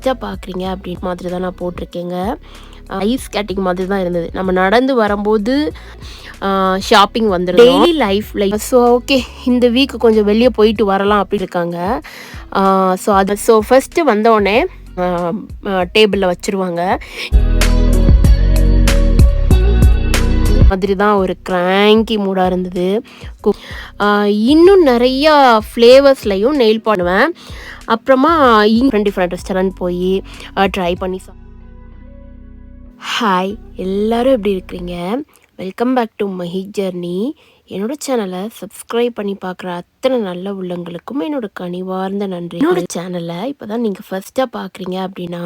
ஃபஸ்ட்டாக பார்க்குறீங்க அப்படின்னு மாதிரி தான் நான் போட்டிருக்கேங்க. ஐஸ் ஸ்கேட்டிங் மாதிரி தான் இருந்தது. நம்ம நடந்து வரும்போது ஷாப்பிங் வந்துடும் டெய்லி லைஃப்பில். ஸோ ஓகே, இந்த வீக் கொஞ்சம் வெளியே போயிட்டு வரலாம் அப்படி இருக்காங்க. ஸோ ஃபஸ்ட்டு வந்தோடனே டேபிளில் வச்சுருவாங்க. மாதிரி தான் ஒரு கிராங்கி மூடாக இருந்தது. இன்னும் நிறையா ஃப்ளேவர்ஸ்லையும் நெயில் பண்ணுவேன். அப்புறமா டிஃப்ரெண்ட் ரெஸ்டாரண்ட் போய் ட்ரை பண்ணி ஹாய், எல்லோரும் எப்படி இருக்கிறீங்க? Welcome back to Mahi journey. என்னோட சேனலை சப்ஸ்கிரைப் பண்ணி பார்க்குற அத்தனை நல்ல உள்ளங்களுக்கும் என்னோட கனிவார்ந்த நன்றி. என்னோட சேனலை இப்போ தான் நீங்கள் ஃபஸ்ட்டாக பார்க்குறீங்க அப்படின்னா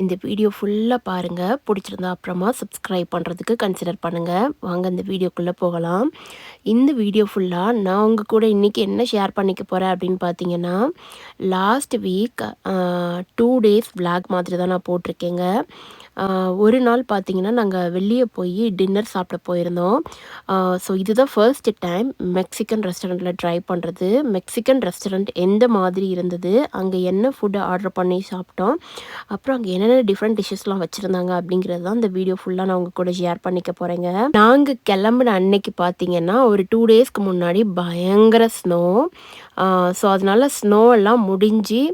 இந்த வீடியோ ஃபுல்லாக பாருங்கள். பிடிச்சிருந்தா அப்புறமா சப்ஸ்கிரைப் பண்ணுறதுக்கு கன்சிடர் பண்ணுங்கள். வாங்க இந்த வீடியோக்குள்ளே போகலாம். இந்த வீடியோ ஃபுல்லாக நான் உங்கள் கூட இன்றைக்கி என்ன ஷேர் பண்ணிக்க போகிறேன் அப்படின்னு பார்த்தீங்கன்னா, லாஸ்ட் வீக் 2 days vlog மாதிரி தான் நான் போட்டிருக்கேங்க. ஒரு நாள் பார்த்தீங்கன்னா நாங்கள் வெளியே போய் டின்னர் சாப்பிட போயிருந்தோம். ஸோ இதுதான் ஃபர்ஸ்ட் டைம் மெக்சிகன் ரெஸ்டாரண்ட்டில் ட்ரை பண்ணுறது. மெக்சிகன் ரெஸ்டாரண்ட் எந்த மாதிரி இருந்தது, அங்கே என்ன ஃபுட்டு ஆர்டர் பண்ணி சாப்பிட்டோம், அப்புறம் அங்கே என்னென்ன டிஃப்ரெண்ட் டிஷ்ஷஸ்லாம் வச்சுருந்தாங்க அப்படிங்கிறது தான் இந்த வீடியோ ஃபுல்லாக நான் உங்கள் கூட ஷேர் பண்ணிக்க போகிறேங்க. நாங்கள் கிளம்புன அன்னைக்கு பார்த்தீங்கன்னா ஒரு 2 daysக்கு முன்னாடி பயங்கர ஸ்னோ. ஸோ அதனால் ஸ்னோ எல்லாம் முடிஞ்சு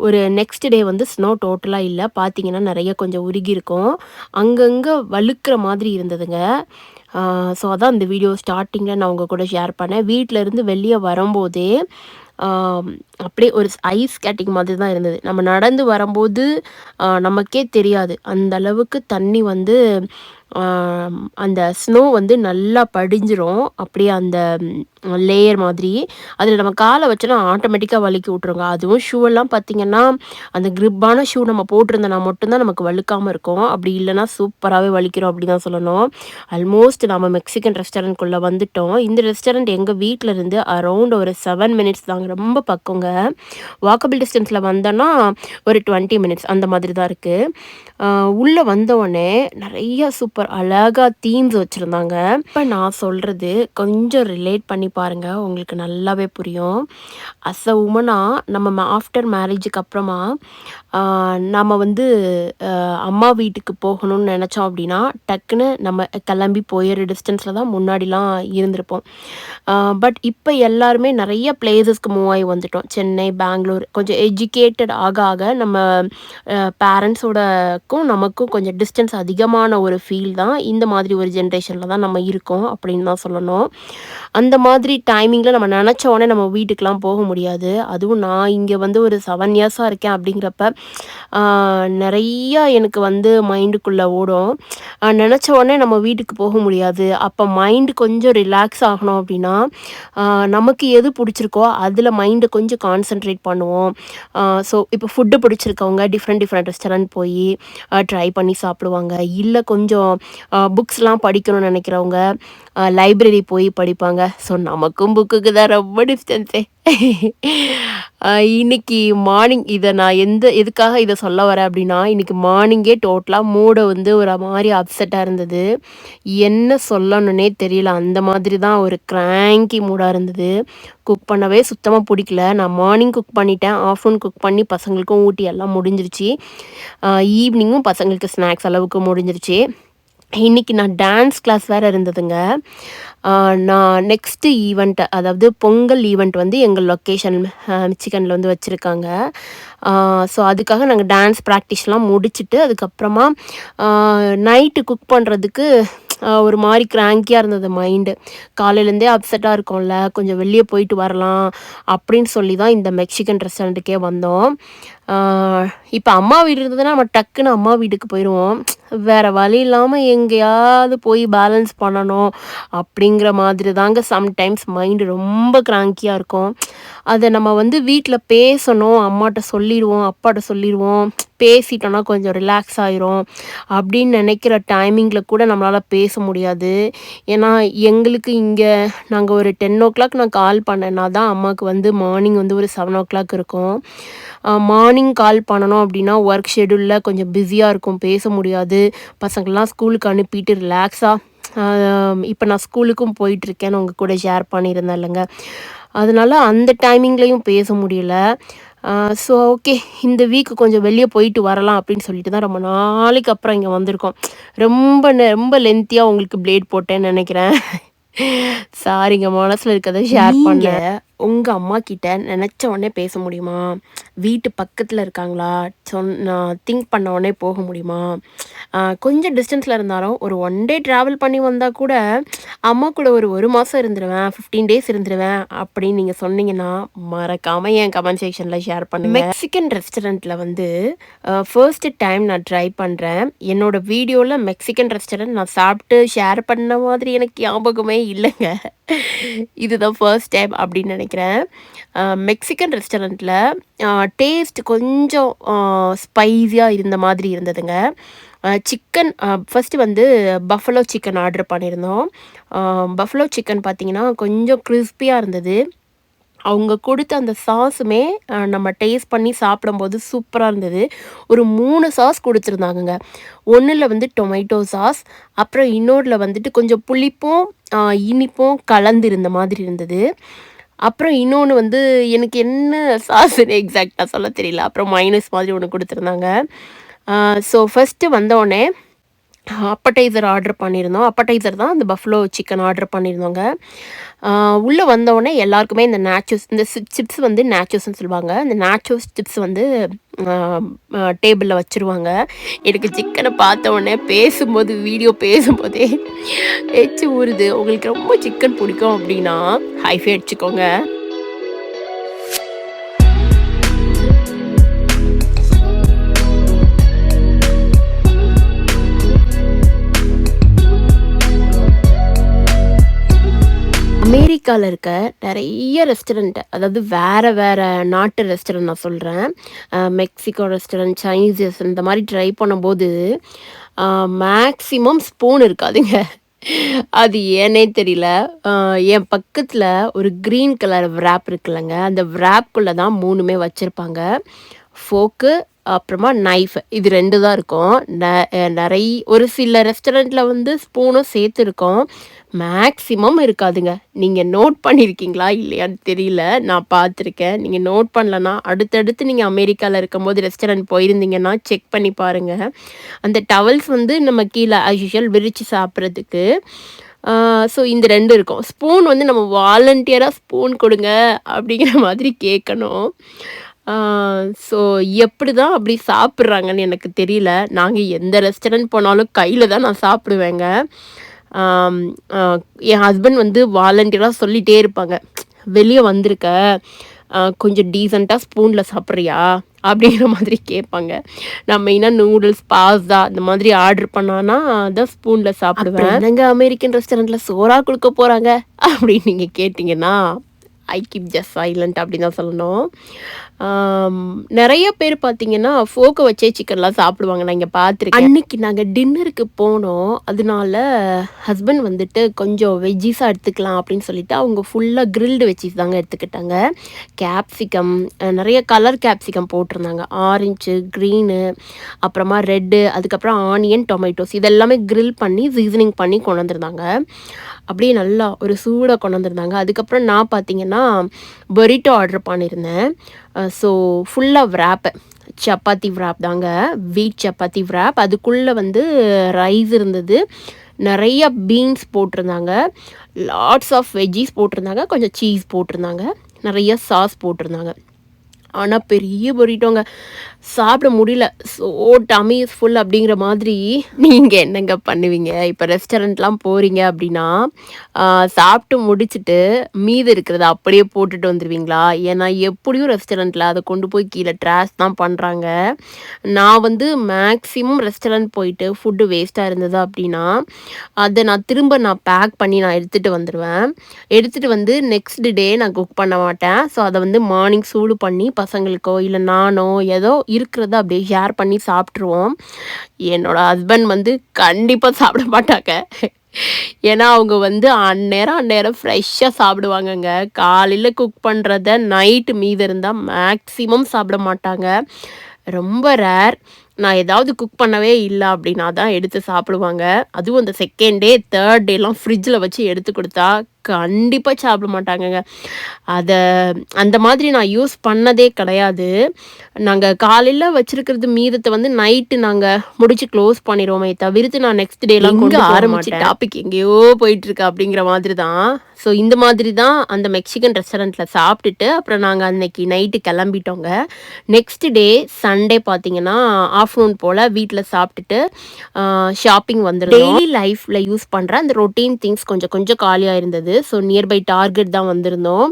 ஒரு நெக்ஸ்ட் டே வந்து ஸ்னோ டோட்டலாக இல்லை. பார்த்தீங்கன்னா நிறைய கொஞ்சம் உருகியிருக்கும், அங்கங்கே வழுக்கிற மாதிரி இருந்ததுங்க. ஸோ அதான் இந்த வீடியோ ஸ்டார்டிங்கில் நான் உங்கள் கூட ஷேர் பண்ணேன். வீட்டிலேருந்து வெளியே வரும்போதே அப்படியே ஒரு ஐஸ் ஸ்கேட்டிங் மாதிரி தான் இருந்தது. நம்ம நடந்து வரும்போது நமக்கே தெரியாது அந்த அளவுக்கு தண்ணி வந்து அந்த ஸ்னோ வந்து நல்லா படிஞ்சிரும். அப்படியே அந்த லேயர் மாதிரி அதில் நம்ம காலை வச்சோன்னா ஆட்டோமேட்டிக்காக வலிக்கி விட்ருங்க. அதுவும் ஷூவெல்லாம் பார்த்திங்கன்னா அந்த க்ரிப்பான ஷூ நம்ம போட்டிருந்தோன்னா மட்டும்தான் நமக்கு வழுக்காமல் இருக்கும். அப்படி இல்லைனா சூப்பராகவே வலிக்கிறோம் அப்படி தான் சொல்லணும். ஆல்மோஸ்ட் நம்ம மெக்சிகன் ரெஸ்டாரண்ட்குள்ளே வந்துட்டோம். இந்த ரெஸ்டாரண்ட் எங்கள் வீட்டில் இருந்து அரௌண்ட் ஒரு 7 minutes தாங்க, ரொம்ப பக்கங்க. வாக்கபிள் டிஸ்டன்ஸில் வந்தோன்னா ஒரு 20 minutes அந்த மாதிரி தான் இருக்குது. உள்ளே வந்தோடனே நிறைய சூப்பர் அழகாக தீம்ஸ் வச்சுருந்தாங்க. இப்போ நான் சொல்கிறது கொஞ்சம் ரிலேட் பண்ணி பாருங்கள், உங்களுக்கு நல்லாவே புரியும். அஸ் அ உமனாக நம்ம ஆஃப்டர் மேரேஜுக்கு அப்புறமா நம்ம வந்து அம்மா வீட்டுக்கு போகணும்னு நினச்சோம் அப்படின்னா டக்குன்னு நம்ம கிளம்பி போயிடுற டிஸ்டன்ஸில் தான் முன்னாடிலாம் இருந்திருப்போம். பட் இப்போ எல்லாருமே நிறைய பிளேசஸ்க்கு மூவ் ஆகி வந்துட்டோம். சென்னை, பெங்களூர். கொஞ்சம் எஜுகேட்டட் ஆக ஆக நம்ம பேரண்ட்ஸோடக்கும் நமக்கும் கொஞ்சம் டிஸ்டன்ஸ் அதிகமான ஒரு ஃபீல் தான். இந்த மாதிரி ஒரு ஜென்ரேஷனில் தான் நம்ம இருக்கோம் அப்படின்னு தான் சொல்லணும். அந்த மாதிரி டைமிங்கில் நம்ம நினச்ச உடனே நம்ம வீட்டுக்கெலாம் போக முடியாது. அதுவும் நான் இங்கே வந்து ஒரு 7 years-ஆக இருக்கேன் அப்படிங்கிறப்ப நிறையா எனக்கு வந்து மைண்டுக்குள்ளே ஓடும். நினச்ச உடனே நம்ம வீட்டுக்கு போக முடியாது. அப்போ மைண்டு கொஞ்சம் ரிலாக்ஸ் ஆகணும் அப்படின்னா நமக்கு எது பிடிச்சிருக்கோ அதில் மைண்டை கொஞ்சம் கான்சென்ட்ரேட் பண்ணுவோம். ஸோ இப்போ ஃபுட்டு பிடிச்சிருக்கவங்க டிஃப்ரெண்ட் ரெஸ்டாரண்ட் போய் ட்ரை பண்ணி சாப்பிடுவாங்க. இல்லை கொஞ்சம் புக்ஸ்லாம் படிக்கணும்னு நினைக்கிறவங்க லைப்ரரி போய் படிப்பாங்க. ஸோ நமக்கும் புக்குக்கு தான் ரொம்ப டிஸ்டன்ஸே. இன்னைக்கு மார்னிங் இதை நான் எதுக்காக இதை சொல்ல வரேன் அப்படின்னா, இன்றைக்கி மார்னிங்கே டோட்டலாக மூடை வந்து ஒரு மாதிரி அப்செட்டாக இருந்தது. என்ன சொல்லணுன்னே தெரியல. அந்த மாதிரி தான் ஒரு கிராங்கி மூடாக இருந்தது. குக் பண்ணவே சுத்தமாக பிடிக்கல. நான் மார்னிங் குக் பண்ணிட்டேன், ஆஃப்டர்நூன் குக் பண்ணி பசங்களுக்கும் ஊட்டி எல்லாம் முடிஞ்சிருச்சு. ஈவினிங்கும் பசங்களுக்கு ஸ்நாக்ஸ் அளவுக்கு முடிஞ்சிருச்சு. இன்றைக்கி நான் டான்ஸ் கிளாஸ் வேறு இருந்ததுங்க. நான் நெக்ஸ்ட்டு ஈவெண்ட், அதாவது பொங்கல் ஈவெண்ட் வந்து எங்கள் லொக்கேஷன் மிச்சிகனில் வந்து வச்சுருக்காங்க. ஸோ அதுக்காக நாங்கள் டான்ஸ் ப்ராக்டிஸ்லாம் முடிச்சுட்டு அதுக்கப்புறமா நைட்டு குக் பண்ணுறதுக்கு ஒரு மாதிரி கிராங்கியாக இருந்தது மைண்டு. காலையிலேருந்தே அப்செட்டாக இருக்கோம்ல, கொஞ்சம் வெளியே போயிட்டு வரலாம் அப்படின்னு சொல்லி தான் இந்த மெக்சிகன் ரெஸ்டாரண்ட்டுக்கே வந்தோம். இப்போ அம்மா வீடு இருந்ததுன்னா நம்ம டக்குன்னு அம்மா வீட்டுக்கு போயிடுவோம். வேறு வழி இல்லாமல் எங்கேயாவது போய் பேலன்ஸ் பண்ணணும் அப்படிங்கிற மாதிரி தாங்க சம்டைம்ஸ் மைண்டு ரொம்ப கிராங்கியாக இருக்கும். அதை நம்ம வந்து வீட்டில் பேசணும், அம்மாட்ட சொல்லிடுவோம், அப்பாட்ட சொல்லிடுவோம், பேசிட்டோன்னா கொஞ்சம் ரிலாக்ஸ் ஆகிரும் அப்படின்னு நினைக்கிற டைமிங்கில் கூட நம்மளால் பேச முடியாது. ஏன்னா எங்களுக்கு இங்கே நாங்கள் ஒரு 10 o'clock நான் கால் பண்ணேன்னா தான் அம்மாவுக்கு வந்து மார்னிங் வந்து ஒரு 7 o'clock இருக்கும். மார்னிங் கால் பண்ணணும் அப்படின்னா ஒர்க் ஷெடியூலில் கொஞ்சம் பிஸியாக இருக்கும், பேச முடியாது. பசங்கள்லாம் ஸ்கூலுக்கு அனுப்பிட்டு ரிலாக்ஸாக இப்போ நான் ஸ்கூலுக்கும் போயிட்டுருக்கேன்னு உங்கள் கூட ஷேர் பண்ணியிருந்தேன் இல்லைங்க. அதனால் அந்த டைமிங்லேயும் பேச முடியல. ஸோ ஓகே இந்த வீக் கொஞ்சம் வெளியே போயிட்டு வரலாம் அப்படின்னு சொல்லிட்டு தான் ரொம்ப நாளைக்கு அப்புறம் இங்கே வந்திருக்கோம். ரொம்ப லென்த்தியாக உங்களுக்கு பிளேட் போட்டேன்னு நினைக்கிறேன். சாரிங்க, மனசில் இருக்கிறத ஷேர் பண்ணேன். உங்கள் அம்மா கிட்ட நினச்ச உடனே பேச முடியுமா? வீட்டு பக்கத்தில் இருக்காங்களா? நான் திங்க் பண்ண உடனே போக முடியுமா? கொஞ்சம் டிஸ்டன்ஸில் இருந்தாலும் ஒரு 1 டே ட்ராவல் பண்ணி வந்தால் கூட அம்மா கூட ஒரு மாதம் இருந்துருவேன், 15 டேஸ் இருந்துருவேன் அப்படின்னு நீங்கள் சொன்னீங்கன்னா மறக்காமல் என் கமெண்ட் செக்ஷனில் ஷேர் பண்ணுங்கள். மெக்சிகன் ரெஸ்டாரண்ட்டில் வந்து ஃபர்ஸ்ட்டு டைம் நான் ட்ரை பண்ணுறேன். என்னோட வீடியோவில் மெக்சிகன் ரெஸ்டாரண்ட் நான் சாப்பிட்டு ஷேர் பண்ண மாதிரி எனக்கு ஞாபகமே இல்லைங்க. இதுதான் ஃபர்ஸ்ட் டைம் அப்படின்னு நினைக்கிறேன். மெக்சிகன் ரெஸ்டாரண்ட்டில் டேஸ்ட் கொஞ்சம் ஸ்பைஸியாக இருந்த மாதிரி இருந்ததுங்க. சிக்கன் ஃபஸ்ட்டு வந்து பஃபலோ சிக்கன் ஆர்டர் பண்ணியிருந்தோம். பஃபலோ சிக்கன் பார்த்திங்கன்னா கொஞ்சம் கிறிஸ்பியாக இருந்தது. அவங்க கொடுத்த அந்த சாஸுமே நம்ம டேஸ்ட் பண்ணி சாப்பிடும்போது சூப்பராக இருந்தது. ஒரு 3 சாஸ் கொடுத்துருந்தாங்கங்க. ஒன்றில் வந்து டொமேட்டோ சாஸ், அப்புறம் இன்னொன்றில் வந்துட்டு கொஞ்சம் புளிப்பும் இனிப்பும் கலந்து இருந்த மாதிரி இருந்தது. அப்புறம் இன்னொன்று வந்து எனக்கு என்ன சாஸ்ன்னு எக்ஸாக்டாக சொல்ல தெரியல. அப்புறம் மைனஸ் மாதிரி ஒன்று கொடுத்துருந்தாங்க. ஸோ ஃபஸ்ட்டு வந்தோடனே அப்படைசர் ஆர்டர் பண்ணியிருந்தோம். அப்படைசர் தான் அந்த பஃப்லோ சிக்கன் ஆர்டர் பண்ணியிருந்தோங்க. உள்ளே வந்தோடனே எல்லாருக்குமே இந்த நேச்சோஸ், இந்த சிப்ஸ் வந்து நேச்சோஸ்ன்னு சொல்லுவாங்க. இந்த நேச்சோஸ் சிப்ஸ் வந்து டேபிளில் வச்சுருவாங்க. எனக்கு சிக்கனை பார்த்த உடனே வீடியோ பேசும்போதே எச்சு ஊறுது. உங்களுக்கு ரொம்ப சிக்கன் பிடிக்கும் அப்படின்னா ஹைஃபை அடிச்சுக்கோங்க. அமெரிக்காவில் இருக்க நிறைய ரெஸ்டாரண்ட், அதாவது வேறு நாட்டு ரெஸ்டாரண்ட் நான் சொல்கிறேன். மெக்சிகோ ரெஸ்டாரண்ட், சைனீஸ் ரெஸ்டாரண்ட் இந்த மாதிரி ட்ரை பண்ணும்போது மேக்ஸிமம் ஸ்பூன் இருக்காதுங்க. அது ஏன்னே தெரியல. என் பக்கத்தில் ஒரு க்ரீன் கலர் விராப் இருக்குல்லங்க, அந்த விராப்குள்ளே தான் 3மே வச்சுருப்பாங்க. ஃபோக்கு, அப்புறமா நைஃப், இது 2 தான் இருக்கும். ஒரு சில ரெஸ்டாரண்ட்டில் வந்து ஸ்பூனும் சேர்த்து இருக்கும். மேக்ஸிமம் இருக்காதுங்க. நீங்கள் நோட் பண்ணியிருக்கீங்களா இல்லையான்னு தெரியல, நான் பார்த்துருக்கேன். நீங்கள் நோட் பண்ணலன்னா அடுத்தடுத்து நீங்கள் அமெரிக்காவில் இருக்கும்போது ரெஸ்டாரண்ட் போயிருந்தீங்கன்னா செக் பண்ணி பாருங்கள். அந்த டவல்ஸ் வந்து நம்ம கீழே ஆஸ் யூஷுவல் விரித்து சாப்பிட்றதுக்கு. ஸோ இந்த 2 இருக்கும். ஸ்பூன் வந்து நம்ம வாலண்டியராக ஸ்பூன் கொடுங்க அப்படிங்கிற மாதிரி கேட்கணும். ஸோ எப்படி தான் அப்படி சாப்பிட்றாங்கன்னு எனக்கு தெரியல. நாங்கள் எந்த ரெஸ்டாரண்ட் போனாலும் கையில் தான் நான் சாப்பிடுவேங்க. என் ஹஸ்பண்ட் வந்து வாலண்டியராக சொல்லிகிட்டே இருப்பாங்க, வெளியே வந்திருக்க கொஞ்சம் டீசெண்டாக ஸ்பூனில் சாப்பிட்றியா அப்படிங்கிற மாதிரி கேட்பாங்க. நான் மெயினாக நூடுல்ஸ், பாஸ்தா இந்த மாதிரி ஆர்டர் பண்ணான்னா தான் ஸ்பூனில் சாப்பிடுவேன். என்னங்க அமெரிக்கன் ரெஸ்டாரண்ட்டில் சோறா கொடுக்க போகிறாங்க அப்படின்னு நீங்கள் கேட்டிங்கன்னா ஐ கீப் ஜஸ்ட் சைலண்ட் அப்படின்னு தான் சொல்லணும். நிறைய பேர் பார்த்தீங்கன்னா ஃபோக்கை வச்சே சிக்கன்லாம் சாப்பிடுவாங்க, நான் இங்கே பார்த்துருக்கேன். அன்னைக்கு நாங்கள் டின்னருக்கு போனோம். அதனால ஹஸ்பண்ட் வந்துட்டு கொஞ்சம் வெஜ்ஜீஸாக எடுத்துக்கலாம் அப்படின்னு சொல்லிட்டு அவங்க ஃபுல்லாக கிரில்டு வெஜ்ஜீஸ் தாங்க எடுத்துக்கிட்டாங்க. கேப்சிகம், நிறைய கலர் கேப்சிகம் போட்டிருந்தாங்க. ஆரஞ்சு, க்ரீனு, அப்புறமா ரெட்டு, அதுக்கப்புறம் ஆனியன், டொமேட்டோஸ் இதெல்லாமே கிரில் பண்ணி சீசனிங் பண்ணி கொண்டு வந்திருந்தாங்க. அப்படியே நல்லா ஒரு சூடாக கொண்டு வந்திருந்தாங்க. அதுக்கப்புறம் நான் பார்த்தீங்கன்னா பொரிட்டோ ஆர்டர் பண்ணியிருந்தேன். ஸோ ஃபுல்லாக விராப்பு, சப்பாத்தி விராப் தாங்க, வீட் சப்பாத்தி விராப். அதுக்குள்ளே வந்து ரைஸ் இருந்தது, நிறைய பீன்ஸ் போட்டிருந்தாங்க, லாட்ஸ் ஆஃப் வெஜ்ஜீஸ் போட்டிருந்தாங்க, கொஞ்சம் சீஸ் போட்டிருந்தாங்க, நிறைய சாஸ் போட்டிருந்தாங்க. ஆனால் பெரிய பொரிட்டோங்க, சாப்பிட முடியல. ஸோ டமி இஸ் ஃபுல் அப்படிங்கிற மாதிரி. நீங்கள் என்னங்க பண்ணுவீங்க? இப்போ ரெஸ்டாரண்ட்லாம் போகிறீங்க அப்படின்னா சாப்பிட்டு முடிச்சுட்டு மீது இருக்கிறத அப்படியே போட்டுட்டு வந்துடுவீங்களா? ஏன்னா எப்படியும் ரெஸ்டாரண்ட்டில் அதை கொண்டு போய் கீழே ட்ராஷ் தான் பண்ணுறாங்க. நான் வந்து மேக்ஸிமம் ரெஸ்டாரண்ட் போயிட்டு ஃபுட்டு வேஸ்ட்டாக இருந்தது அப்படின்னா அதை நான் திரும்ப பேக் பண்ணி நான் எடுத்துகிட்டு வந்துடுவேன். எடுத்துகிட்டு வந்து நெக்ஸ்ட் டே நான் குக் பண்ண மாட்டேன். ஸோ அதை வந்து மார்னிங் சூடு பண்ணி பசங்களுக்கோ இல்லை நானோ ஏதோ இருக்கிறத அப்படியே ஷேர் பண்ணி சாப்பிட்ருவோம். என்னோடய ஹஸ்பண்ட் வந்து கண்டிப்பாக சாப்பிட மாட்டாங்க. ஏன்னா அவங்க வந்து அந்நேரம் ஃப்ரெஷ்ஷாக சாப்பிடுவாங்கங்க. காலையில் குக் பண்ணுறத நைட்டு மீது இருந்தால் மேக்ஸிமம் சாப்பிட மாட்டாங்க. ரொம்ப ரேர். நான் ஏதாவது குக் பண்ணவே இல்லை அப்படின்னா தான் எடுத்து சாப்பிடுவாங்க. அதுவும் அந்த செகண்ட் டே, தேர்ட் டேலாம் ஃப்ரிட்ஜில் வச்சு எடுத்து கொடுத்தா கண்டிப்பாக சாப்பிட மாட்டாங்கங்க. அதை அந்த மாதிரி நான் யூஸ் பண்ணதே கிடையாது. நாங்கள் காலையில் வச்சிருக்கிறது மீதத்தை வந்து நைட்டு நாங்கள் முடிச்சு க்ளோஸ் பண்ணிடுவோமே தவிர்த்து நான் நெக்ஸ்ட் டேலாம் கொண்டு ஆரம்பிச்சு டாபிக் எங்கேயோ போயிட்டுருக்கு அப்படிங்கிற மாதிரி தான். ஸோ இந்த மாதிரி தான் அந்த மெக்சிகன் ரெஸ்டாரண்ட்டில் சாப்பிட்டுட்டு அப்புறம் நாங்கள் அன்னைக்கு நைட்டு கிளம்பிட்டோங்க. நெக்ஸ்ட் டே சண்டே பார்த்தீங்கன்னா ஆஃப்டர்நூன் போல் வீட்டில் சாப்பிட்டுட்டு ஷாப்பிங் வந்துடும். டெய்லி லைஃப்பில் யூஸ் பண்ணுற அந்த ரொட்டீன் திங்ஸ் கொஞ்சம் கொஞ்சம் காலியாக இருந்தது. ஸோ நியர்பை டார்கெட் தான் வந்திருந்தோம்.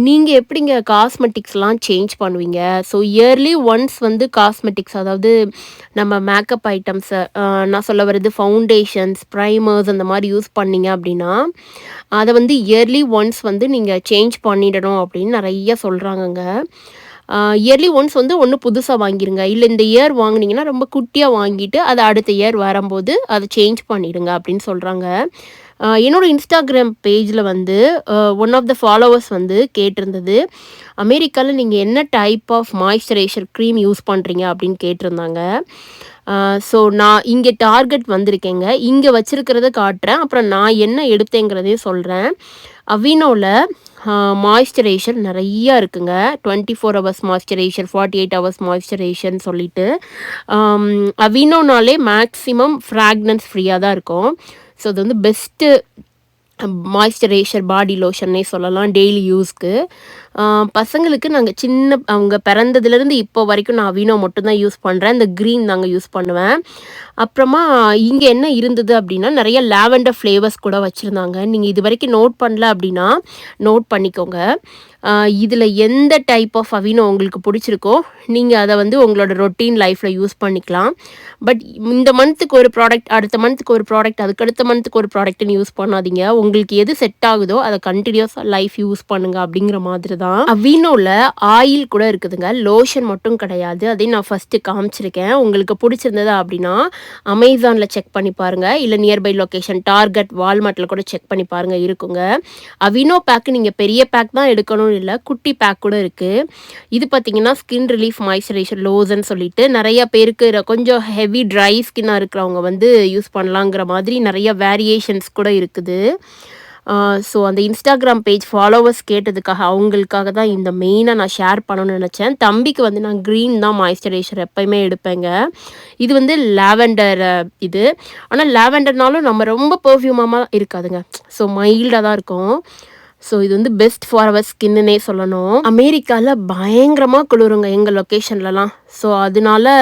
நீங்கள் எப்படிங்க காஸ்மெட்டிக்ஸ்லாம் சேஞ்ச் பண்ணுவீங்க? ஸோ இயர்லி ஒன்ஸ் வந்து காஸ்மெட்டிக்ஸ், அதாவது நம்ம மேக்கப் ஐட்டம்ஸை நான் சொல்ல வர்றது ஃபவுண்டேஷன்ஸ், ப்ரைமர்ஸ் அந்த மாதிரி யூஸ் பண்ணிங்க அப்படின்னா அதை வந்து இயர்லி ஒன்ஸ் வந்து நீங்கள் சேஞ்ச் பண்ணிடணும் அப்படின்னு நிறைய சொல்கிறாங்கங்க. இயர்லி ஒன்ஸ் வந்து ஒன்று புதுசாக வாங்கிடுங்க, இல்லை இந்த இயர் வாங்கினீங்கன்னா ரொம்ப குட்டியாக வாங்கிட்டு அதை அடுத்த இயர் வரும்போது அதை சேஞ்ச் பண்ணிடுங்க அப்படின்னு சொல்கிறாங்க. என்னோட இன்ஸ்டாகிராம் பேஜில் வந்து ஒன் ஆஃப் த ஃபாலோவர்ஸ் வந்து கேட்டிருந்தது, அமெரிக்காவில் நீங்கள் என்ன type of moisturiser cream use பண்ணுறீங்க அப்படின்னு கேட்டிருந்தாங்க. ஸோ நான் இங்கே டார்கெட் வந்திருக்கேங்க, இங்கே வச்சுருக்கிறத காட்டுறேன், அப்புறம் நான் என்ன எடுத்தேங்கிறதையும் சொல்கிறேன். அவினோவில் மாய்ஸ்சரைசர் நிறையா இருக்குங்க. 24 ஹவர்ஸ் மாய்ஸ்சரைசர், 48 ஹவர்ஸ் மாய்ஸ்சரைசர்னு சொல்லிட்டு. அவினோனாலே மேக்ஸிமம் ஃப்ராக்னன்ஸ் ஃப்ரீயாக தான் இருக்கும். ஸோ அது வந்து பெஸ்ட்டு மாய்ஸ்சரைசர் பாடி லோஷன்னே சொல்லலாம் டெய்லி யூஸ்க்கு. பசங்களுக்கு நாங்கள் அவங்க பிறந்ததுலேருந்து இப்போ வரைக்கும் நான் அவினோ மட்டும்தான் யூஸ் பண்ணுறேன். இந்த க்ரீன் நாங்கள் யூஸ் பண்ணுவேன். அப்புறமா இங்கே என்ன இருந்தது அப்படின்னா நிறைய லாவெண்டர் ஃப்ளேவர்ஸ் கூட வச்சுருந்தாங்க. நீங்கள் இது வரைக்கும் நோட் பண்ணல அப்படின்னா நோட் பண்ணிக்கோங்க. இதில் எந்த டைப் ஆஃப் அவினோ உங்களுக்கு பிடிச்சிருக்கோ நீங்கள் அதை வந்து உங்களோட ரொட்டீன் லைஃப்பில் யூஸ் பண்ணிக்கலாம். பட் இந்த மந்த்துக்கு ஒரு ப்ராடக்ட், அடுத்த மந்த்துக்கு ஒரு ப்ராடக்ட், அதுக்கடுத்த மந்த்துக்கு ஒரு ப்ராடக்ட்னு யூஸ் பண்ணாதீங்க. உங்களுக்கு எது செட் ஆகுதோ அதை கண்டினியூஸாக லைஃப் யூஸ் பண்ணுங்க அப்படிங்கிற மாதிரி தான். அவினோவில் ஆயில் கூட இருக்குதுங்க, லோஷன் மட்டும் கிடையாது. அதையும் நான் ஃபஸ்ட்டு காமிச்சிருக்கேன். உங்களுக்கு பிடிச்சிருந்ததா அப்படின்னா அமேசானில் செக் பண்ணி பாருங்கள், இல்லை நியர்பை லொக்கேஷன் டார்கெட், வால்மார்ட்டில் கூட செக் பண்ணி பாருங்கள், இருக்குங்க. அவினோ பேக்கு நீங்கள் பெரிய பேக் தான் எடுக்கணும் இல்லை, குட்டி பேக் கூட இருக்குது. இது பார்த்தீங்கன்னா ஸ்கின் ரிலீஃப் மாய்ஸ்சரைசர் லோஷன் சொல்லிட்டு நிறைய பேருக்கு கொஞ்சம் ஹெவி ட்ரை ஸ்கின்னாக இருக்கிறவங்க வந்து யூஸ் பண்ணலாங்கிற மாதிரி நிறைய வேரியேஷன்ஸ் கூட இருக்குது. ஸோ அந்த இன்ஸ்டாகிராம் பேஜ் ஃபாலோவர்ஸ் கேட்டதுக்காக அவங்களுக்காக தான் இந்த மெயினாக நான் ஷேர் பண்ணணும்னு நினச்சேன். தம்பிக்கு வந்து நான் க்ரீன் தான் மாய்ஸ்சரைசர் எப்போயுமே எடுப்பேங்க. இது வந்து லாவெண்டர் இது. ஆனால் லாவெண்டர்னாலும் நம்ம ரொம்ப பர்ஃப்யூமாக இருக்காதுங்க, ஸோ மைல்டாக தான் இருக்கும். ஸோ இது வந்து பெஸ்ட் ஃபார் அவர் ஸ்கின்னுனே சொல்லணும். அமெரிக்காவில் பயங்கரமாக குளிருங்க எங்கள் லொக்கேஷன்லலாம். ஸோ அதனால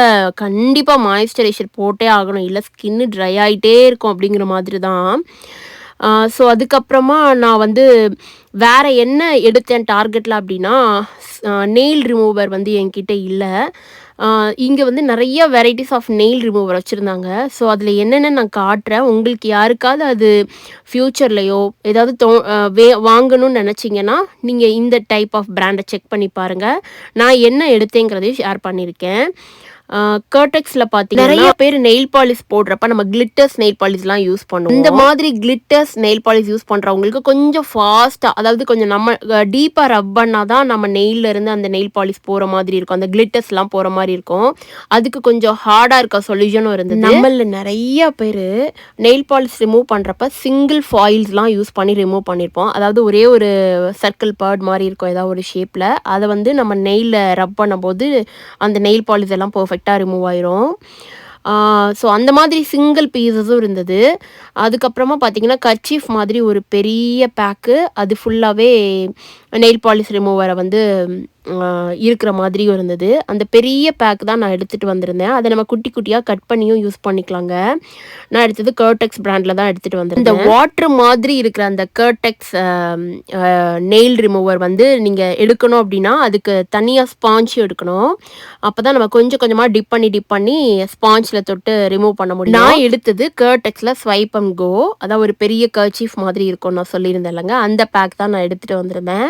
கண்டிப்பாக மாய்ஸ்சரைசர் போட்டே ஆகணும், இல்லை ஸ்கின்னு ட்ரை ஆகிட்டே இருக்கும் அப்படிங்கிற மாதிரி தான். ஸோ அதுக்கப்புறமா நான் வந்து வேறு என்ன எடுத்தேன் டார்கெட்டில் அப்படின்னா நெயில் ரிமூவர் வந்து என்கிட்ட இல்லை. இங்கே வந்து நிறைய வெரைட்டிஸ் ஆஃப் நெயில் ரிமூவர் வச்சுருந்தாங்க. ஸோ அதில் என்னென்ன நான் காட்டுறேன். உங்களுக்கு யாருக்காவது அது ஃப்யூச்சர்லையோ ஏதாவது வாங்கணும்னு நினச்சிங்கன்னா நீங்கள் இந்த டைப் ஆஃப் பிராண்டை செக் பண்ணி பாருங்கள். நான் என்ன எடுத்தேங்கிறதையும் ஷேர் பண்ணியிருக்கேன். கர்டெக்ஸில் பார்த்தீங்கன்னா நிறைய பேர் நெயில் பாலிஷ் போடுறப்ப நம்ம கிளிட்டர்ஸ் நெயில் பாலிஷ்லாம் யூஸ் பண்ணுவோம். இந்த மாதிரி கிளிட்டர்ஸ் நெயில் பாலிஷ் யூஸ் பண்ணுறவங்களுக்கு கொஞ்சம் ஃபாஸ்ட்டாக, அதாவது கொஞ்சம் நம்ம டீப்பாக ரப் பண்ணால் தான் நம்ம நெயிலில் இருந்து அந்த நெயில் பாலிஷ் போகிற மாதிரி இருக்கும், அந்த கிளிட்டர்ஸ்லாம் போகிற மாதிரி இருக்கும். அதுக்கு கொஞ்சம் ஹார்டாக இருக்க சொல்யூஷனும் இருந்தது. நம்மள நிறைய பேர் நெயில் பாலிஷ் ரிமூவ் பண்ணுறப்ப சிங்கிள் ஃபாயில்ஸ்லாம் யூஸ் பண்ணி ரிமூவ் பண்ணியிருப்போம். அதாவது ஒரே ஒரு சர்க்கிள் பேர்ட் மாதிரி இருக்கும் ஏதாவது ஒரு ஷேப்பில். அதை வந்து நம்ம நெயிலில் ரப் பண்ணும்போது அந்த நெயில் பாலிஷ் எல்லாம் பர்ஃபெக்டாக ரிமூவ் ஆயிரும். ஸோ அந்த மாதிரி சிங்கிள் பீசஸும் இருந்தது. அதுக்கப்புறமா பார்த்தீங்கன்னா கர்ச்சீஃப் மாதிரி ஒரு பெரிய பேக்கு, அது ஃபுல்லாகவே நெயில் பாலிஷ் ரிமூவரை வந்து இருக்கிற மாதிரியும் இருந்தது. அந்த பெரிய பேக் தான் நான் எடுத்துகிட்டு வந்திருந்தேன். அதை நம்ம குட்டி குட்டியாக கட் பண்ணியும் யூஸ் பண்ணிக்கலாங்க. நான் எடுத்தது கர்டெக்ஸ் பிராண்டில் தான் எடுத்துகிட்டு வந்திருந்தேன். இந்த வாட்டர் மாதிரி இருக்கிற அந்த கர்டெக்ஸ் நெயில் ரிமூவர் வந்து நீங்கள் எடுக்கணும் அப்படின்னா அதுக்கு தனியாக ஸ்பாஞ்ச் எடுக்கணும். அப்போ தான் நம்ம கொஞ்சம் கொஞ்சமாக டிப் பண்ணி ஸ்பாஞ்சில் தொட்டு ரிமூவ் பண்ண முடியும். நான் எடுத்தது கர்டெக்ஸில் ஸ்வைப் அண்ட் கோ, அதான் ஒரு பெரிய கர்ச்சீஃப் மாதிரி இருக்கும் நான் சொல்லியிருந்தேன் இல்லைங்க, அந்த பேக் தான் நான் எடுத்துகிட்டு வந்திருந்தேன்.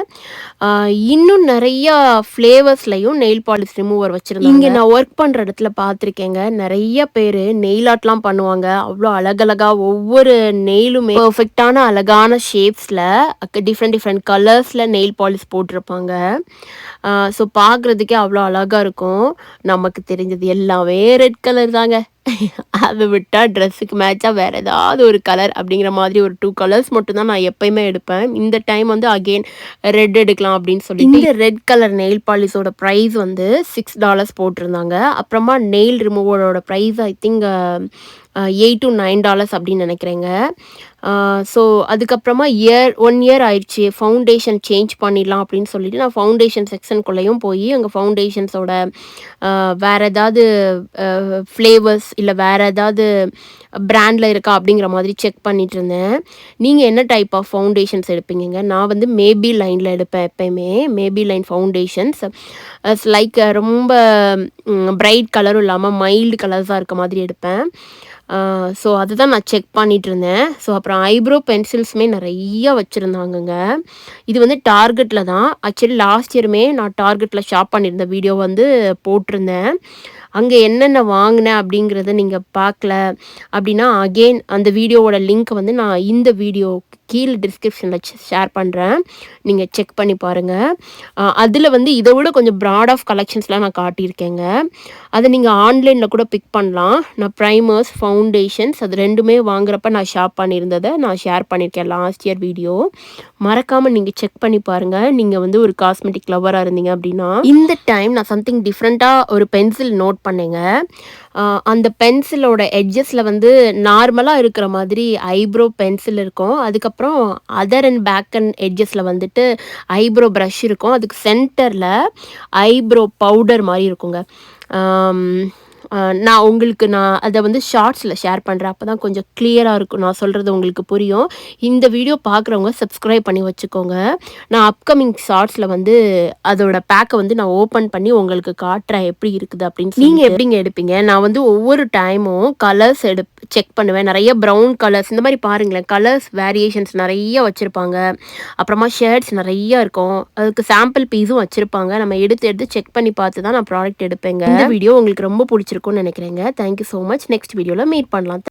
இன்னும் நிறைய ஃப்ளேவர்ஸ்லையும் நெயில் பாலிஷ் ரிமூவர் வச்சுருந்தாங்க. இங்கே நான் ஒர்க் பண்ணுற இடத்துல பார்த்துருக்கேங்க, நிறைய பேர் நெயில் ஆர்ட்லாம் பண்ணுவாங்க. அவ்வளோ அழகழகாக ஒவ்வொரு நெயிலுமே பர்ஃபெக்டான அழகான ஷேப்ஸில் டிஃப்ரெண்ட் கலர்ஸில் நெயில் பாலிஷ் போட்டிருப்பாங்க. ஸோ பார்க்குறதுக்கே அவ்வளோ அழகாக இருக்கும். நமக்கு தெரிஞ்சது எல்லாமே ரெட் கலர் தாங்க. அத விட்டா ட்ரெஸ்ஸுக்கு மேட்சா வேற ஏதாவது ஒரு கலர் அப்படிங்கிற மாதிரி ஒரு 2 கலர்ஸ் மட்டும் தான் நான் எப்பயுமே எடுப்பேன். இந்த டைம் வந்து அகைன் ரெட் எடுக்கலாம் அப்படின்னு சொல்லிட்டு இந்த ரெட் கலர் நெயில் பாலிஷோட பிரைஸ் வந்து $6 போட்டிருந்தாங்க. அப்புறமா நெயில் ரிமூவரோட பிரைஸ் ஐ திங்க் $8 to $9 அப்படின்னு நினைக்கிறேங்க. ஸோ அதுக்கப்புறமா 1 இயர் ஆயிடுச்சு. ஃபவுண்டேஷன் சேஞ்ச் பண்ணிடலாம் அப்படின்னு சொல்லிட்டு நான் ஃபவுண்டேஷன் செக்ஷனுக்குள்ளேயும் போய் அங்கே ஃபவுண்டேஷன்ஸோட வேறு ஏதாவது ஃப்ளேவர்ஸ் இல்லை வேறு ஏதாவது பிராண்டில் இருக்கா அப்படிங்கிற மாதிரி செக் பண்ணிட்டு இருந்தேன். நீங்கள் என்ன டைப் ஆஃப் ஃபவுண்டேஷன்ஸ் எடுப்பீங்க? நான் வந்து மேபி லைனில் எடுப்பேன் எப்பயுமே. மேபி லைன் ஃபவுண்டேஷன்ஸ் லைக் ரொம்ப பிரைட் கலரும் இல்லாமல் மைல்டு கலர்ஸாக இருக்க மாதிரி எடுப்பேன். ஸோ அதுதான் நான் செக் பண்ணிட்டு இருந்தேன். ஸோ அப்புறம் ஐப்ரோ பென்சில்ஸுமே நிறையா வச்சுருந்தாங்கங்க. இது வந்து டார்கெட்டில் தான். ஆக்சுவலி லாஸ்ட் இயருமே நான் டார்கெட்டில் ஷாப் பண்ணியிருந்த வீடியோ வந்து போட்டிருந்தேன். அங்கே என்னென்ன வாங்கினேன் அப்படிங்கிறத நீங்கள் பார்க்கல அப்படின்னா அகெயின் அந்த வீடியோவோட லிங்க் வந்து நான் இந்த வீடியோ கீழே டிஸ்கிரிப்ஷனில் ஷேர் பண்ணுறேன். நீங்கள் செக் பண்ணி பாருங்கள். அதில் வந்து இதை விட கொஞ்சம் ப்ராட் ஆஃப் கலெக்ஷன்ஸ்லாம் நான் காட்டியிருக்கேங்க. அதை நீங்கள் ஆன்லைனில் கூட பிக் பண்ணலாம். நான் ப்ரைமர்ஸ், ஃபவுண்டேஷன்ஸ் அது ரெண்டுமே வாங்குறப்ப நான் ஷாப் பண்ணியிருந்ததை நான் ஷேர் பண்ணியிருக்கேன் லாஸ்ட் இயர் வீடியோ. மறக்காமல் நீங்கள் செக் பண்ணி பாருங்கள். நீங்கள் வந்து ஒரு காஸ்மெட்டிக் லவராக இருந்தீங்க அப்படின்னா. இந்த டைம் நான் சம்திங் டிஃப்ரெண்ட்டாக ஒரு பென்சில் நோட் பண்ணேங்க. அந்த பென்சிலோட எட்ஜஸில் வந்து நார்மலாக இருக்கிற மாதிரி ஐப்ரோ பென்சில் இருக்கும். அதுக்கப்புறம் அதர் அண்ட் பேக் அண்ட் எட்ஜஸில் வந்துட்டு ஐப்ரோ ப்ரஷ் இருக்கும். அதுக்கு சென்டரில் ஐப்ரோ பவுடர் மாதிரி இருக்குங்க. நான் அதை வந்து ஷார்ட்ஸில் ஷேர் பண்ணுறேன். அப்போ தான் கொஞ்சம் கிளியராக இருக்கும். நான் சொல்கிறது உங்களுக்கு புரியும். இந்த வீடியோ பார்க்குறவங்க சப்ஸ்கிரைப் பண்ணி வச்சுக்கோங்க. நான் அப்கமிங் ஷார்ட்ஸில் வந்து அதோட பேக்கை வந்து நான் ஓப்பன் பண்ணி உங்களுக்கு காட்டுறேன் எப்படி இருக்குது அப்படின்னு. நீங்கள் எப்படிங்க எடுப்பீங்க? நான் வந்து ஒவ்வொரு டைமும் கலர்ஸ் செக் பண்ணுவேன். நிறைய ப்ரௌன் கலர்ஸ் இந்த மாதிரி பாருங்களேன், கலர்ஸ் வேரியேஷன்ஸ் நிறைய வச்சுருப்பாங்க. அப்புறமா ஷேட்ஸ் நிறைய இருக்கும். அதுக்கு சாம்பிள் பீஸும் வச்சுருப்பாங்க. நம்ம எடுத்து செக் பண்ணி பார்த்து தான் நான் ப்ராடக்ட் எடுப்பேங்க. இந்த வீடியோ உங்களுக்கு ரொம்ப பிடிச்சிருக்கும்னு நினைக்கிறேங்க. Thank you so much. நெக்ஸ்ட் வீடியோவில் மீட் பண்ணலாம்.